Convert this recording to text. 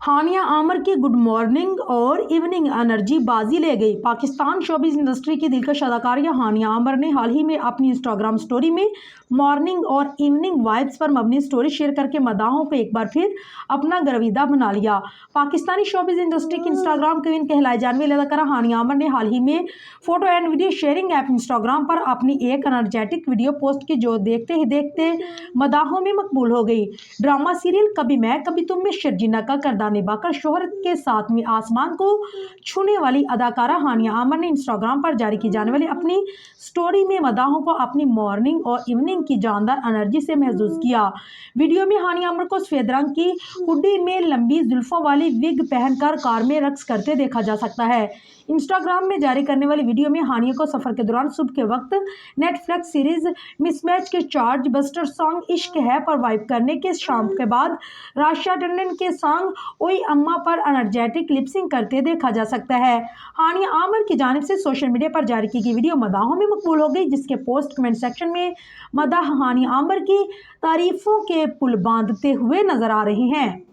हानिया आमर की good morning और इवनिंग एनर्जी बाजी ले गई। पाकिस्तान शोबिज़ इंडस्ट्री की दिलकश अदाकारा हानिया आमर ने हाल ही में अपनी इंस्टाग्राम स्टोरी में मॉर्निंग और इवनिंग वाइब्स पर मबनी स्टोरी शेयर करके मदाहों को एक बार फिर अपना गर्विदा बना लिया। पाकिस्तानी शोबिज़ इंडस्ट्री की इंस्टाग्राम क्वीन कहलाई जाने वाली अदाकारा हानिया आमर ने हाल ही में photo and video sharing app Instagram पर अपनी एक एनर्जेटिक वीडियो पोस्ट की, जो देखते ही देखते मदाहों में मकबूल हो गई। ड्रामा सीरियल कभी मैं कभी तुम में शर्जीना का किरदार निभाकर शोहरत के साथ में आसमान को छूने वाली अदाकारा हानिया आमर ने इंस्टाग्राम पर जारी की जाने वाली अपनी स्टोरी में मदाहों को अपनी मॉर्निंग और इवनिंग की जानदार एनर्जी से महसूस किया। वीडियो में हानिया आमर को सफेद रंग की हुडी में लंबी जुल्फों वाली विग पहनकर कार में रक्स करते देखा जा सकता है। इंस्टाग्राम में जारी करने वाली वीडियो में हानिया को सफर के दौरान सुबह के वक्त नेटफ्लिक्स सीरीज मिसमैच के चार्ज बस्टर सॉन्ग इश्क है पर वाइब करने के शाम के बाद राशिया टंडन के सॉन्ग ओई अम्मा पर एनर्जेटिक लिपसिंग करते देखा जा सकता है। हानिया आमर की जानिब से सोशल मीडिया पर जारी की गई वीडियो मदाहों में मकबूल हो गई, जिसके पोस्ट कमेंट सेक्शन में मदाह हानिया आमर की तारीफों के पुल बांधते हुए नजर आ रहे हैं।